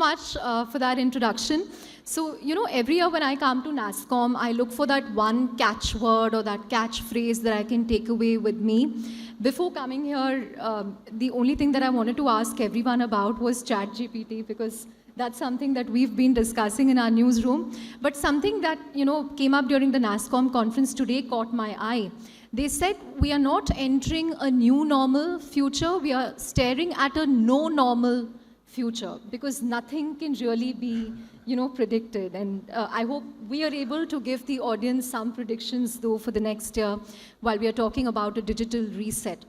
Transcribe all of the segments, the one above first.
much for that introduction. So, every year when I come to NASSCOM, I look for that one catchword or that catchphrase that I can take away with me. Before coming here, the only thing that I wanted to ask everyone about was ChatGPT, because that's something that we've been discussing in our newsroom. But something that, came up during the NASSCOM conference today caught my eye. They said we are not entering a new normal future, we are staring at a no normal future, because nothing can really be, predicted. And I hope we are able to give the audience some predictions, though, for the next year while we are talking about a digital reset.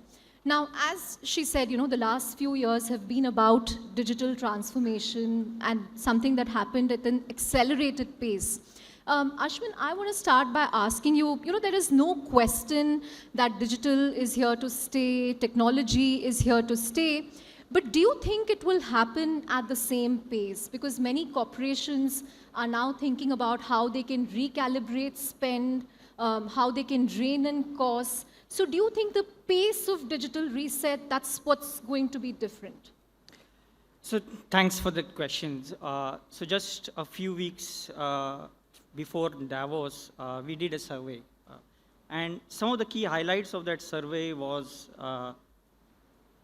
Now, as she said, the last few years have been about digital transformation and something that happened at an accelerated pace. Ashwin, I want to start by asking you, there is no question that digital is here to stay, technology is here to stay, but do you think it will happen at the same pace? Because many corporations are now thinking about how they can recalibrate spend, how they can rein in costs. So do you think the pace of digital reset, that's what's going to be different? So thanks for the questions. So just a few weeks before Davos, we did a survey. And some of the key highlights of that survey was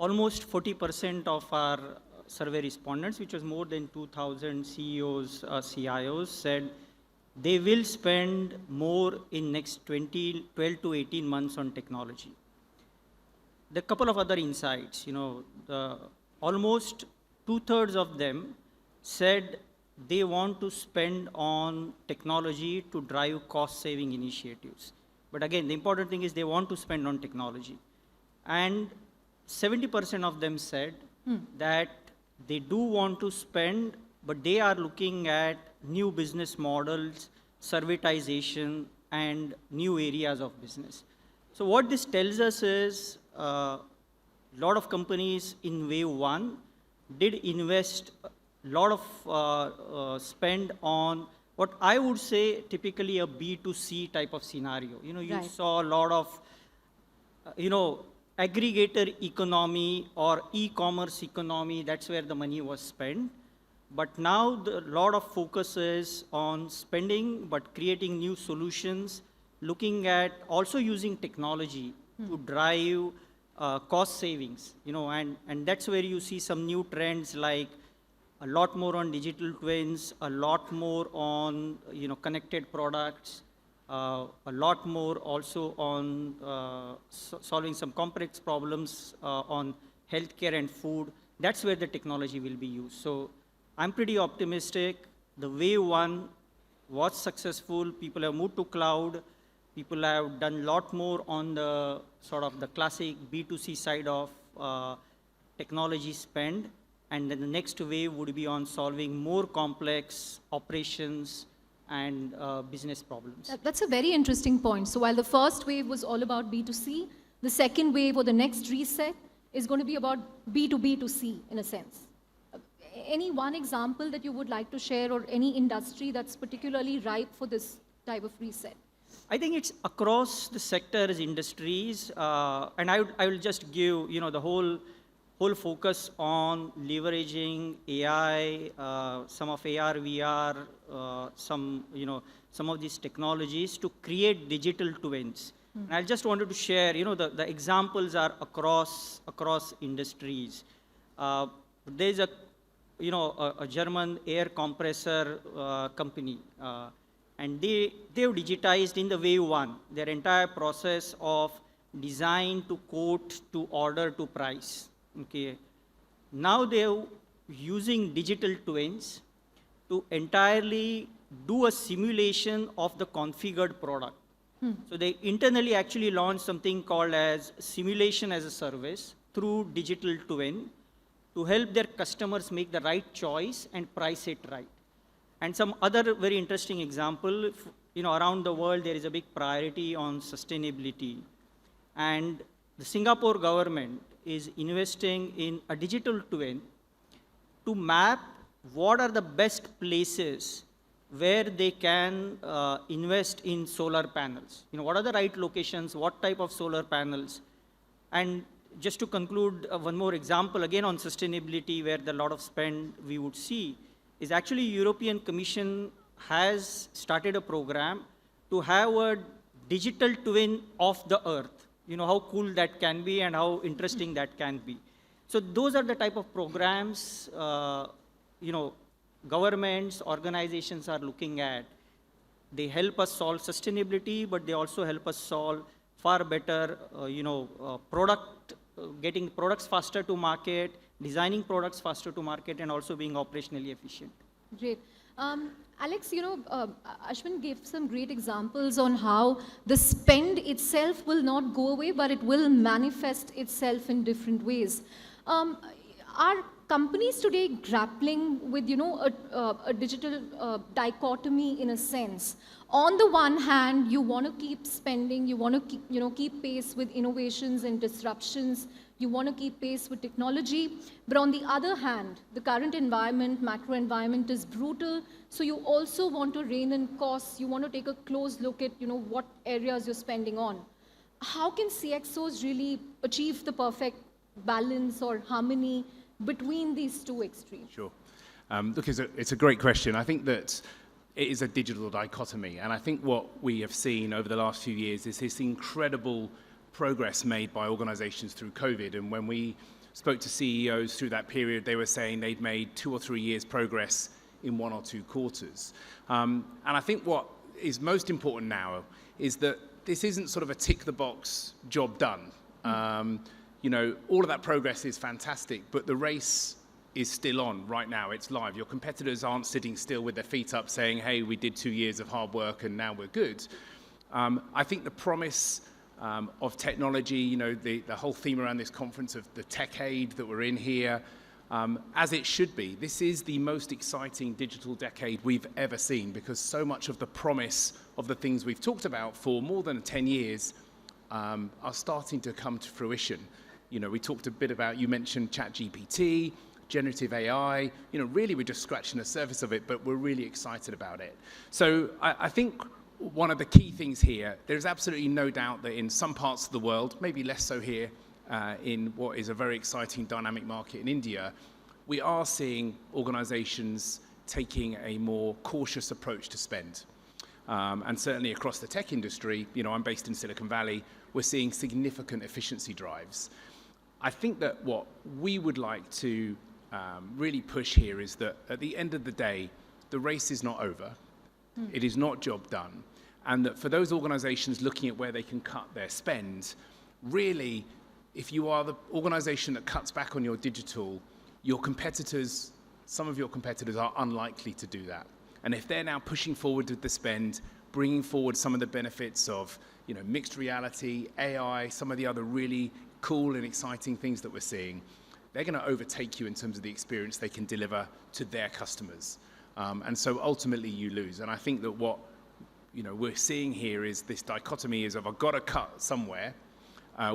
almost 40% of our survey respondents, which was more than 2,000 CEOs, CIOs, said they will spend more in next 12 to 18 months on technology. There are a couple of other insights. Almost 2/3 of them said they want to spend on technology to drive cost-saving initiatives. But again, the important thing is they want to spend on technology. And 70% of them said that they do want to spend, but they are looking at new business models, servitization, and new areas of business. So what this tells us is a lot of companies in wave one did invest a lot of spend on what I would say typically a B2C type of scenario. You saw a lot of, aggregator economy or e-commerce economy, that's where the money was spent. But now a lot of focus is on spending, but creating new solutions, looking at also using technology to drive cost savings, and that's where you see some new trends like a lot more on digital twins, a lot more on, connected products, a lot more also on solving some complex problems on healthcare and food. That's where the technology will be used. So I'm pretty optimistic. The wave one was successful. People have moved to cloud. People have done a lot more on the sort of the classic B2C side of technology spend. And then the next wave would be on solving more complex operations and business problems. That's a very interesting point. So while the first wave was all about B2C, the second wave or the next reset is going to be about B2B2C in a sense. Any one example that you would like to share, or any industry that's particularly ripe for this type of reset? I think it's across the sectors, industries, and I will just give the whole focus on leveraging AI, some of AR, VR, some of these technologies to create digital twins. And I just wanted to share, the examples are across industries. There's a German air compressor company, and they've digitized in the wave one their entire process of design to quote to order to price. Okay. Now they're using digital twins to entirely do a simulation of the configured product. So they internally actually launched something called as simulation as a service through digital twin to help their customers make the right choice and price it right. And some other very interesting example, around the world there is a big priority on sustainability. And the Singapore government is investing in a digital twin to map what are the best places where they can invest in solar panels. What are the right locations, what type of solar panels. And just to conclude, one more example, again on sustainability, where a lot of spend we would see, is actually European Commission has started a program to have a digital twin of the earth. You know, how cool that can be and how interesting that can be. So those are the type of programs, you know, governments, organizations are looking at. They help us solve sustainability, but they also help us solve far better, getting products faster to market, designing products faster to market, and also being operationally efficient. Great. Alex, Ashwin gave some great examples on how the spend itself will not go away, but it will manifest itself in different ways. Are companies today grappling with, a digital dichotomy in a sense? On the one hand, you want to keep spending, you want to keep pace with innovations and disruptions, you want to keep pace with technology, but on the other hand, the current environment, macro environment is brutal, so you also want to rein in costs, you want to take a close look at, what areas you're spending on. How can CXOs really achieve the perfect balance or harmony between these two extremes? Sure. Look, it's a great question. I think that it is a digital dichotomy, and I think what we have seen over the last few years is this incredible progress made by organizations through COVID. And when we spoke to CEOs through that period, they were saying they'd made 2 or 3 years progress in 1 or 2 quarters. And I think what is most important now is that this isn't sort of a tick the box job done. All of that progress is fantastic, but the race is still on right now. It's live. Your competitors aren't sitting still with their feet up saying, hey, we did 2 years of hard work and now we're good. I think the promise of technology, the whole theme around this conference of the tech-ade that we're in here, as it should be. This is the most exciting digital decade we've ever seen, because so much of the promise of the things we've talked about for more than 10 years are starting to come to fruition. We talked a bit about, you mentioned ChatGPT, generative AI, really we're just scratching the surface of it, but we're really excited about it. So I think one of the key things here, there's absolutely no doubt that in some parts of the world, maybe less so here, in what is a very exciting dynamic market in India, we are seeing organizations taking a more cautious approach to spend. And certainly across the tech industry, I'm based in Silicon Valley, we're seeing significant efficiency drives. I think that what we would like to really push here is that at the end of the day, the race is not over. It is not job done. And that for those organizations looking at where they can cut their spend, really, if you are the organization that cuts back on your digital, your competitors, some of your competitors are unlikely to do that. And if they're now pushing forward with the spend, bringing forward some of the benefits of mixed reality, AI, some of the other really cool and exciting things that we're seeing, they're going to overtake you in terms of the experience they can deliver to their customers. And so ultimately you lose. And I think that what we're seeing here is this dichotomy is, if I've got to cut somewhere,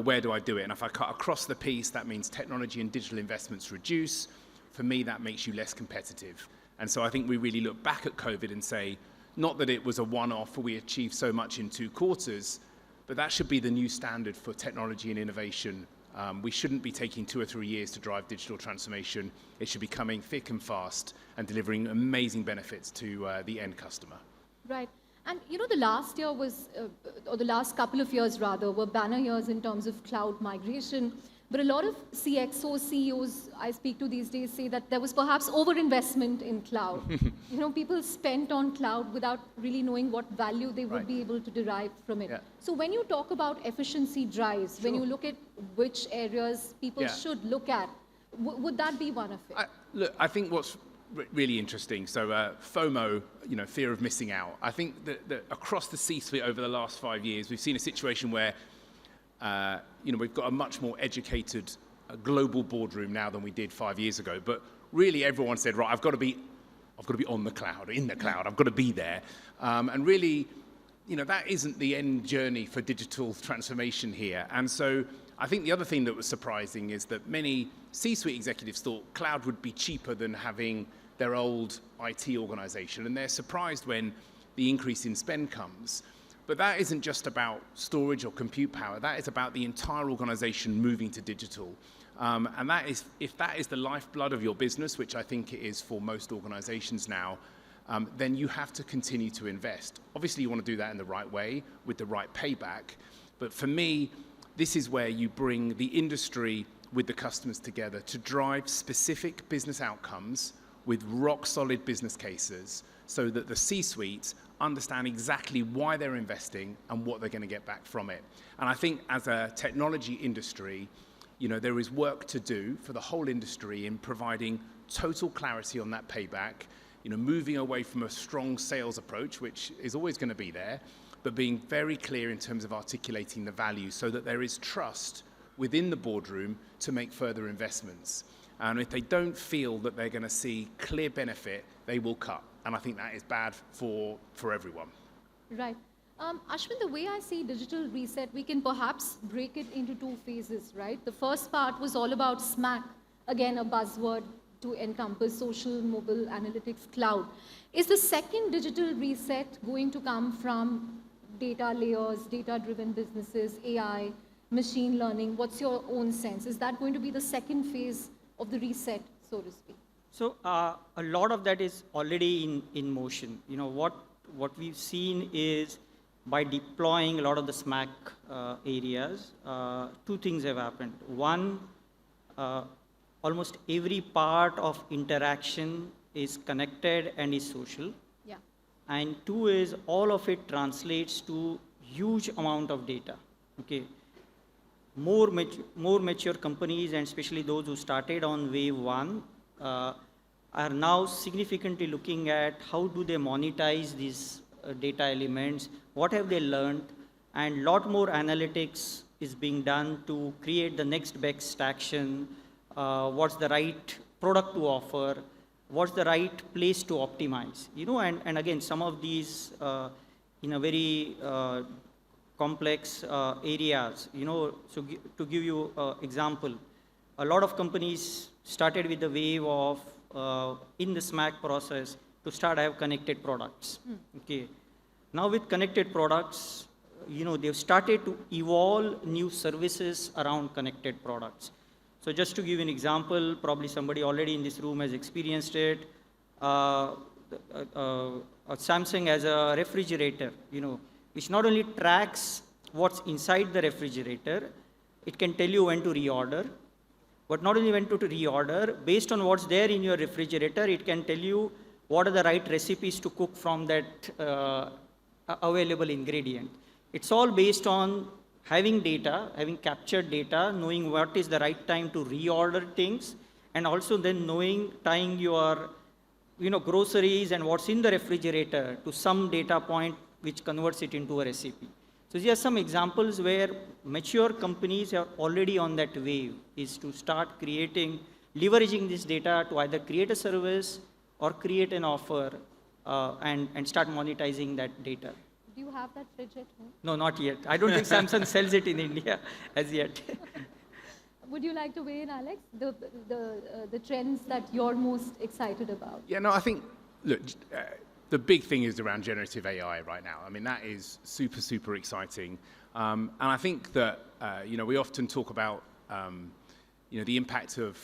where do I do it? And if I cut across the piece, that means technology and digital investments reduce. For me, that makes you less competitive. And so I think we really look back at COVID and say, not that it was a one-off or we achieved so much in 2 quarters, but that should be the new standard for technology and innovation. We shouldn't be taking 2 or 3 years to drive digital transformation. It should be coming thick and fast and delivering amazing benefits to the end customer. Right. And the last year was, or the last couple of years rather, were banner years in terms of cloud migration. But a lot of CXOs, CEOs I speak to these days say that there was perhaps overinvestment in cloud. People spent on cloud without really knowing what value they would be able to derive from it. Yeah. So when you talk about efficiency drives, when you look at which areas people should look at, would that be one of it? Look, I think what's really interesting, so FOMO, fear of missing out. I think that across the C-suite over the last 5 years, we've seen a situation where we've got a much more educated global boardroom now than we did 5 years ago. But really, everyone said, right, I've got to be on the cloud, in the cloud. I've got to be there. And really, that isn't the end journey for digital transformation here. And so I think the other thing that was surprising is that many C-suite executives thought cloud would be cheaper than having their old IT organization. And they're surprised when the increase in spend comes. But that isn't just about storage or compute power. That is about the entire organization moving to digital. And that is, if that is the lifeblood of your business, which I think it is for most organizations now, then you have to continue to invest. Obviously, you want to do that in the right way, with the right payback. But for me, this is where you bring the industry with the customers together to drive specific business outcomes with rock-solid business cases so that the C-suite understand exactly why they're investing and what they're going to get back from it. And I think as a technology industry, there is work to do for the whole industry in providing total clarity on that payback, moving away from a strong sales approach, which is always going to be there, but being very clear in terms of articulating the value so that there is trust within the boardroom to make further investments. And if they don't feel that they're going to see clear benefit, they will cut. And I think that is bad for everyone. Right. Ashwin, the way I see digital reset, we can perhaps break it into two phases, right? The first part was all about SMAC, again, a buzzword to encompass social, mobile, analytics, cloud. Is the second digital reset going to come from data layers, data-driven businesses, AI, machine learning? What's your own sense? Is that going to be the second phase of the reset, so to speak? So a lot of that is already in motion. What we've seen is by deploying a lot of the SMAC areas, two things have happened. One, almost every part of interaction is connected and is social. Yeah. And two is all of it translates to huge amount of data. Okay. More mature companies, and especially those who started on wave one, are now significantly looking at how do they monetize these data elements, what have they learned, and a lot more analytics is being done to create the next best action, what's the right product to offer, what's the right place to optimize. And again, some of these in a very complex areas, so to give you an example, a lot of companies started with the wave of, in the SMAC process, to start have connected products. Okay. Now with connected products, they've started to evolve new services around connected products. So just to give you an example, probably somebody already in this room has experienced it. Samsung has a refrigerator, which not only tracks what's inside the refrigerator, it can tell you when to reorder. But not only when to reorder, based on what's there in your refrigerator, it can tell you what are the right recipes to cook from that available ingredient. It's all based on having data, having captured data, knowing what is the right time to reorder things, and also then tying your groceries and what's in the refrigerator to some data point which converts it into a recipe. So these are some examples where mature companies are already on that wave, is to start leveraging this data to either create a service or create an offer and start monetizing that data. Do you have that fridge at home? No, not yet. I don't think Samsung sells it in India as yet. Would you like to weigh in, Alex, the trends that you're most excited about? Yeah, no, I think, look, the big thing is around generative AI right now. I mean, that is super, super exciting. And I think that, we often talk about, the impact of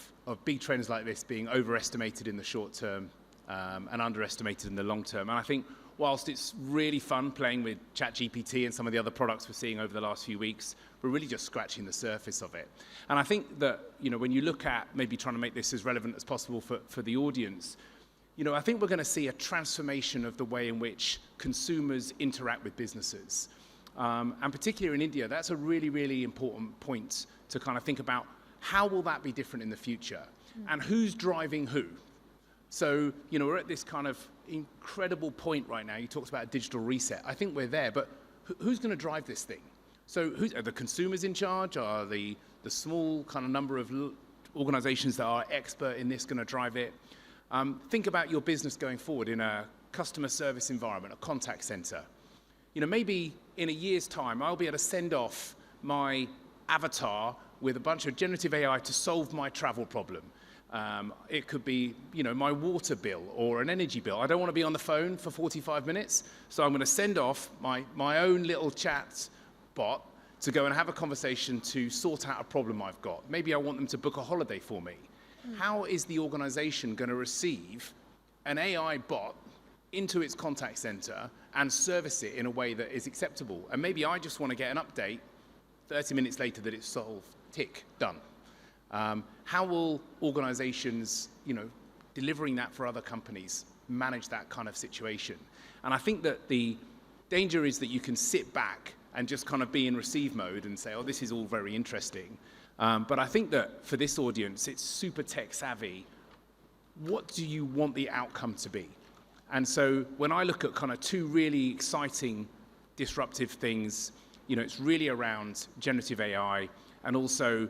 big trends like this being overestimated in the short term and underestimated in the long term. And I think whilst it's really fun playing with ChatGPT and some of the other products we're seeing over the last few weeks, we're really just scratching the surface of it. And I think that, when you look at maybe trying to make this as relevant as possible for the audience, I think we're going to see a transformation of the way in which consumers interact with businesses. And particularly in India, that's a really, really important point to kind of think about how will that be different in the future and who's driving who. So, we're at this kind of incredible point right now. You talked about a digital reset. I think we're there, but who's going to drive this thing? So are the consumers in charge? Are the small kind of number of organizations that are expert in this going to drive it? Think about your business going forward in a customer service environment, a contact center. Maybe in a year's time, I'll be able to send off my avatar with a bunch of generative AI to solve my travel problem. It could be, my water bill or an energy bill. I don't want to be on the phone for 45 minutes, so I'm going to send off my own little chat bot to go and have a conversation to sort out a problem I've got. Maybe I want them to book a holiday for me. How is the organization going to receive an AI bot into its contact center and service it in a way that is acceptable? And maybe I just want to get an update 30 minutes later that it's solved, tick, done. How will organizations, delivering that for other companies, manage that kind of situation? And I think that the danger is that you can sit back and just kind of be in receive mode and say, oh, this is all very interesting. But I think that for this audience, it's super tech savvy. What do you want the outcome to be? And so when I look at kind of two really exciting disruptive things, it's really around generative AI and also,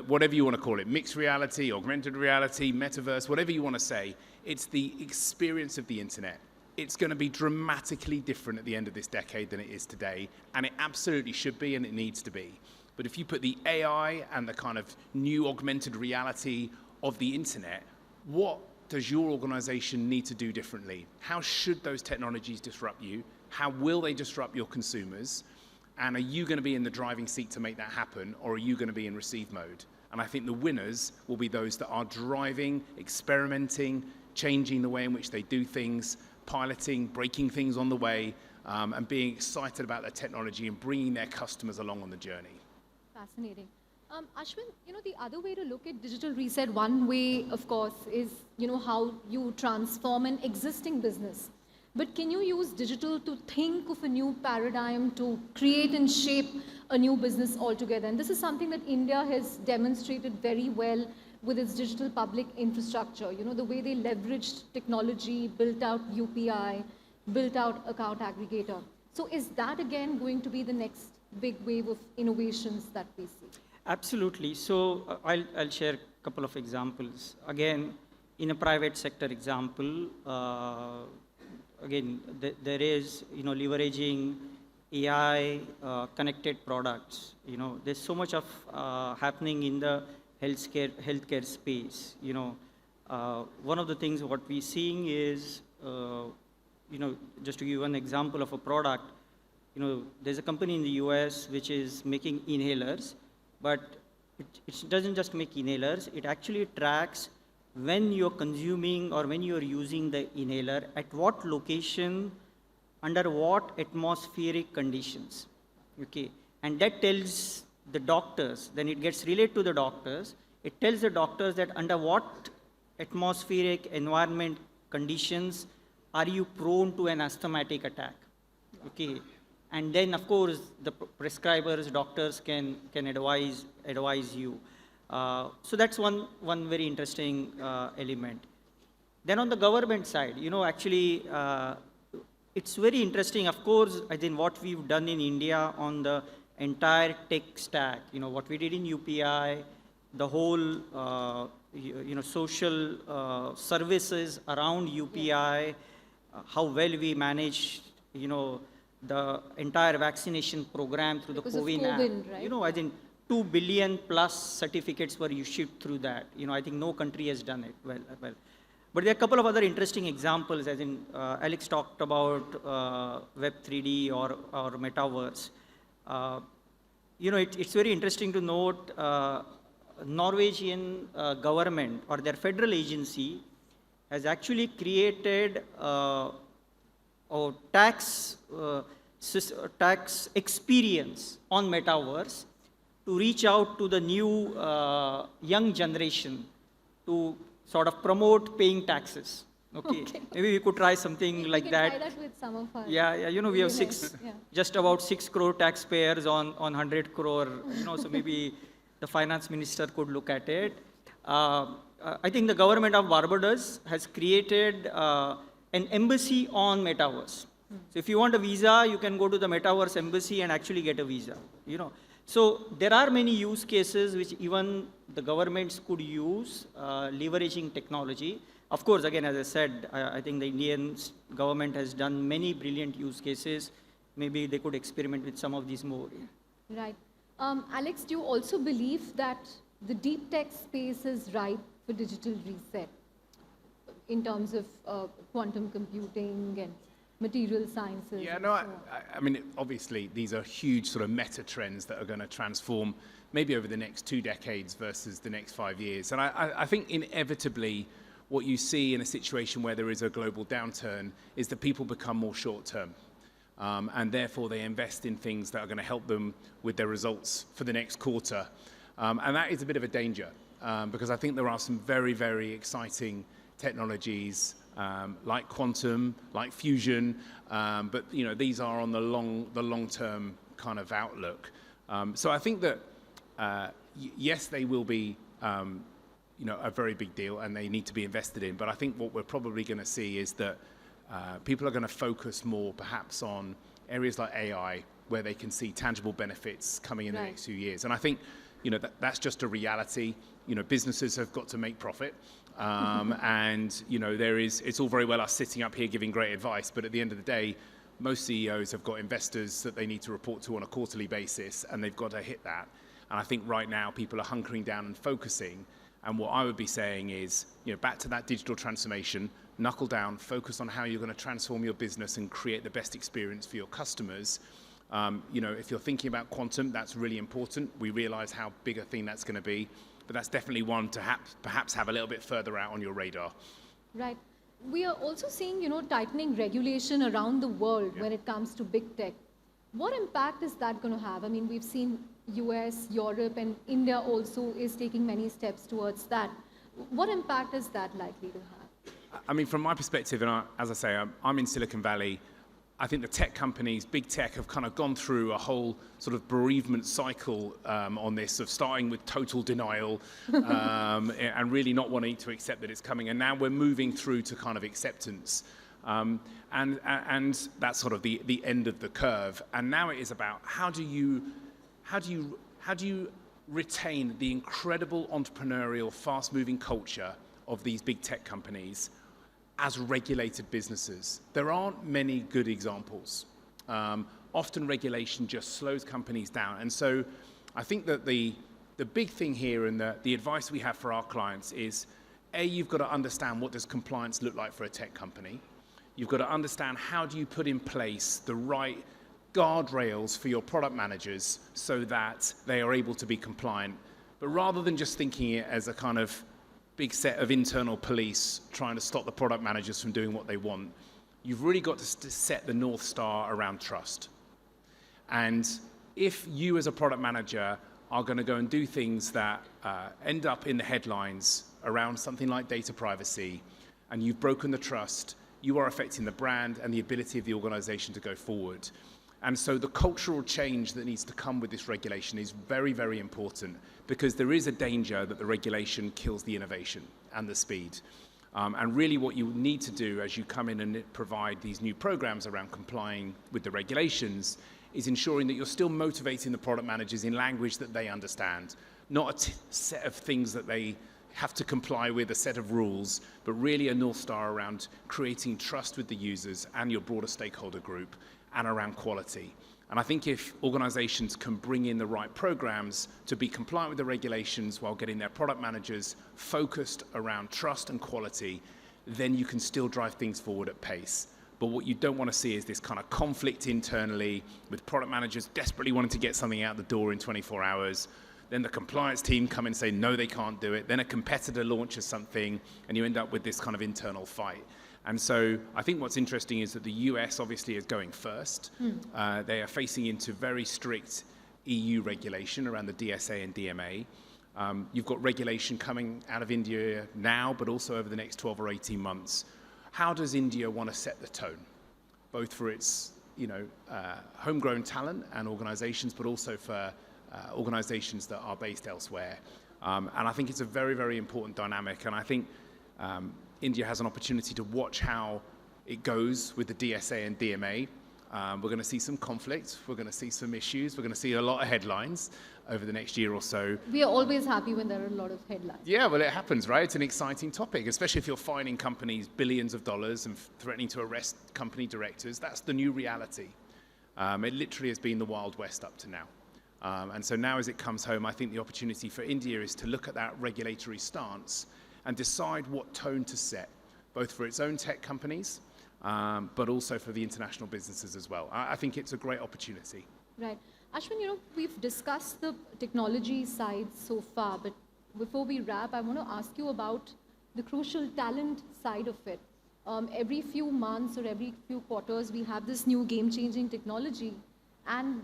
whatever you want to call it, mixed reality, augmented reality, metaverse, whatever you want to say, it's the experience of the internet. It's going to be dramatically different at the end of this decade than it is today, and it absolutely should be and it needs to be. But if you put the AI and the kind of new augmented reality of the internet, what does your organization need to do differently? How should those technologies disrupt you? How will they disrupt your consumers? And are you going to be in the driving seat to make that happen, or are you going to be in receive mode? And I think the winners will be those that are driving, experimenting, changing the way in which they do things, piloting, breaking things on the way, and being excited about their technology and bringing their customers along on the journey. Fascinating. Ashwin, the other way to look at digital reset, one way, of course, is, how you transform an existing business. But can you use digital to think of a new paradigm, to create and shape a new business altogether? And this is something that India has demonstrated very well with its digital public infrastructure. The way they leveraged technology, built out UPI, built out account aggregator. So is that again going to be the next big wave of innovations that we see? Absolutely. So I'll share a couple of examples. Again, in a private sector example, again, there is, leveraging AI connected products. There's so much of happening in the healthcare space. One of the things what we're seeing is, just to give one example of a product, there's a company in the US which is making inhalers, but it doesn't just make inhalers, it actually tracks when you're consuming or when you're using the inhaler, at what location, under what atmospheric conditions, okay? And that tells the doctors, then it gets relayed to the doctors, it tells the doctors that under what atmospheric environment conditions are you prone to an asthmatic attack, okay? And then, of course, the prescribers, doctors can advise you. So that's one very interesting element. Then on the government side, actually, it's very interesting. Of course, I think what we've done in India on the entire tech stack, what we did in UPI, the whole, social services around UPI, how well we managed, the entire vaccination program through because the COVID app. Right? I think 2 billion plus certificates were issued through that. I think no country has done it well. But there are a couple of other interesting examples, as in Alex talked about Web3D or Metaverse. It's very interesting to note Norwegian government or their federal agency has actually created a tax experience on Metaverse to reach out to the new young generation to sort of promote paying taxes. Okay. Maybe we could try something like that. Try that with some of us. Yeah, we have just about 6 crore taxpayers on 100 crore, so maybe the finance minister could look at it. I think the government of Barbados has created an embassy on Metaverse. So if you want a visa, you can go to the Metaverse embassy and actually get a visa, So there are many use cases which even the governments could use, leveraging technology. Of course, again, as I said, I think the Indian government has done many brilliant use cases. Maybe they could experiment with some of these more. Right. Alex, do you also believe that the deep tech space is ripe for digital reset in terms of quantum computing and material sciences. Yeah, and no, so on. I mean, obviously, these are huge sort of meta trends that are going to transform maybe over the next 2 decades versus the next 5 years. And I think inevitably what you see in a situation where there is a global downturn is that people become more short-term. And therefore, they invest in things that are going to help them with their results for the next quarter. And that is a bit of a danger because I think there are some very, very exciting technologies like quantum, like fusion, but these are on the long-term kind of outlook. So I think that yes, they will be a very big deal and they need to be invested in. But I think what we're probably going to see is that people are going to focus more perhaps on areas like AI, where they can see tangible benefits coming in the next few years. And I think that's just a reality. Businesses have got to make profit. And it's all very well us sitting up here giving great advice, but at the end of the day, most CEOs have got investors that they need to report to on a quarterly basis, and they've got to hit that. And I think right now people are hunkering down and focusing. And what I would be saying is, back to that digital transformation, knuckle down, focus on how you're going to transform your business and create the best experience for your customers. If you're thinking about quantum, that's really important. We realize how big a thing that's going to be, but that's definitely one to perhaps have a little bit further out on your radar. Right. We are also seeing, tightening regulation around the world when it comes to big tech. What impact is that going to have? I mean, we've seen US, Europe, and India also is taking many steps towards that. What impact is that likely to have? I mean, from my perspective, and as I say, I'm in Silicon Valley. I think the tech companies, big tech, have kind of gone through a whole sort of bereavement cycle on this, of starting with total denial and really not wanting to accept that it's coming. And now we're moving through to kind of acceptance. And that's sort of the end of the curve. And now it is about how do you retain the incredible entrepreneurial, fast-moving culture of these big tech companies as regulated businesses. There aren't many good examples. Often regulation just slows companies down. And so I think that the big thing here and the advice we have for our clients is, A, you've got to understand what does compliance look like for a tech company. You've got to understand how do you put in place the right guardrails for your product managers so that they are able to be compliant. But rather than just thinking it as a kind of big set of internal police trying to stop the product managers from doing what they want, you've really got to set the North Star around trust. And if you as a product manager are going to go and do things that end up in the headlines around something like data privacy, and you've broken the trust, you are affecting the brand and the ability of the organization to go forward. And so the cultural change that needs to come with this regulation is very, very important, because there is a danger that the regulation kills the innovation and the speed. And really what you need to do as you come in and provide these new programs around complying with the regulations is ensuring that you're still motivating the product managers in language that they understand, not a set of things that they have to comply with, a set of rules, but really a North Star around creating trust with the users and your broader stakeholder group, and around quality. And I think if organizations can bring in the right programs to be compliant with the regulations while getting their product managers focused around trust and quality, then you can still drive things forward at pace. But what you don't want to see is this kind of conflict internally with product managers desperately wanting to get something out the door in 24 hours. Then the compliance team come in and say, no, they can't do it. Then a competitor launches something, and you end up with this kind of internal fight. And so I think what's interesting is that the US obviously is going first. They are facing into very strict EU regulation around the DSA and DMA. You've got regulation coming out of India now, but also over the next 12 or 18 months. How does India want to set the tone, both for its homegrown talent and organizations, but also for organizations that are based elsewhere? And I think it's a very, very important dynamic. And I think India has an opportunity to watch how it goes with the DSA and DMA. We're going to see some conflict. We're going to see some issues. We're going to see a lot of headlines over the next year or so. We are always happy when there are a lot of headlines. Yeah, well, it happens, right? It's an exciting topic, especially if you're fining companies billions of dollars and threatening to arrest company directors. That's the new reality. It literally has been the Wild West up to now. And so now as it comes home, I think the opportunity for India is to look at that regulatory stance and decide what tone to set, both for its own tech companies, but also for the international businesses as well. I think it's a great opportunity. Right. Ashwin, we've discussed the technology side so far, but before we wrap, I want to ask you about the crucial talent side of it. Every few months or every few quarters, we have this new game-changing technology. And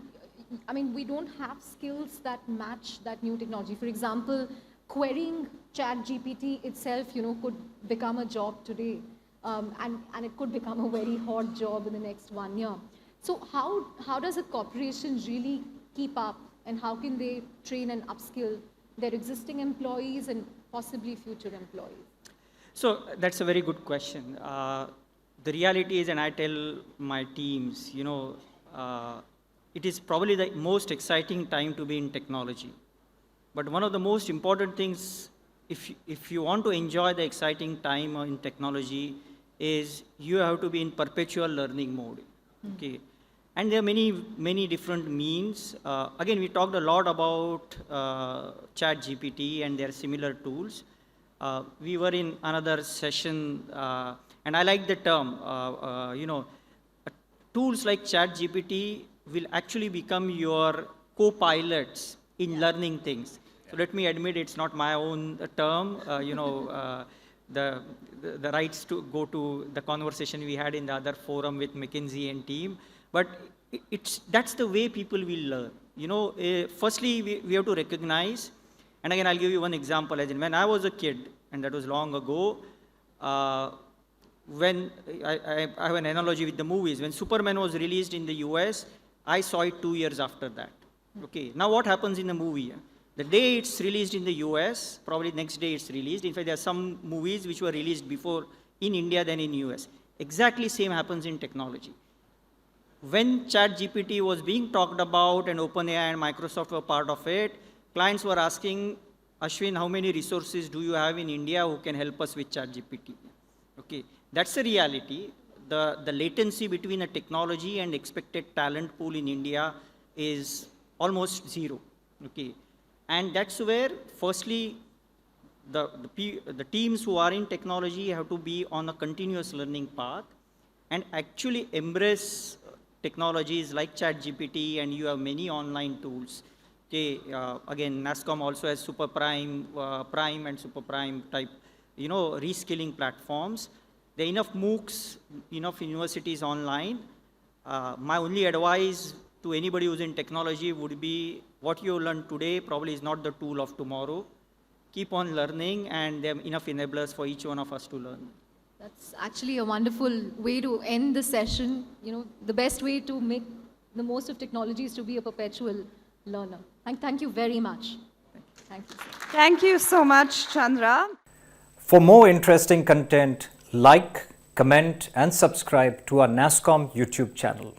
I mean, we don't have skills that match that new technology. For example, querying ChatGPT itself, could become a job today. And it could become a very hot job in the next 1 year. So how does a corporation really keep up, and how can they train and upskill their existing employees and possibly future employees? So that's a very good question. The reality is, and I tell my teams, it is probably the most exciting time to be in technology. But one of the most important things, if you want to enjoy the exciting time in technology, is you have to be in perpetual learning mode. Okay. And there are many different means. Again, we talked a lot about ChatGPT and their similar tools. We were in another session, and I like the term, tools like ChatGPT will actually become your co-pilots in learning things. So let me admit, it's not my own term. The rights to go to the conversation we had in the other forum with McKinsey and team. But that's the way people will learn. Firstly, we have to recognize, and again, I'll give you one example. As in, when I was a kid, and that was long ago, when I have an analogy with the movies. When Superman was released in the US, I saw it 2 years after that. Okay. Now what happens in the movie? The day it's released in the US, probably next day it's released. In fact, there are some movies which were released before in India than in US. Exactly same happens in technology. When ChatGPT was being talked about and OpenAI and Microsoft were part of it, clients were asking, Ashwin, how many resources do you have in India who can help us with ChatGPT? Okay, that's the reality. The latency between a technology and expected talent pool in India is almost zero. Okay, and that's where, firstly, the teams who are in technology have to be on a continuous learning path and actually embrace technologies like ChatGPT, and you have many online tools. Okay, again, NASSCOM also has Super Prime, Prime and Super Prime type, reskilling platforms. There are enough MOOCs, enough universities online. My only advice to anybody who's in technology would be, what you learn today probably is not the tool of tomorrow. Keep on learning, and there are enough enablers for each one of us to learn. That's actually a wonderful way to end the session. The best way to make the most of technology is to be a perpetual learner. Thank you very much. Thank you. Thank you so much, Chandra. For more interesting content, like, comment and subscribe to our NASSCOM YouTube channel.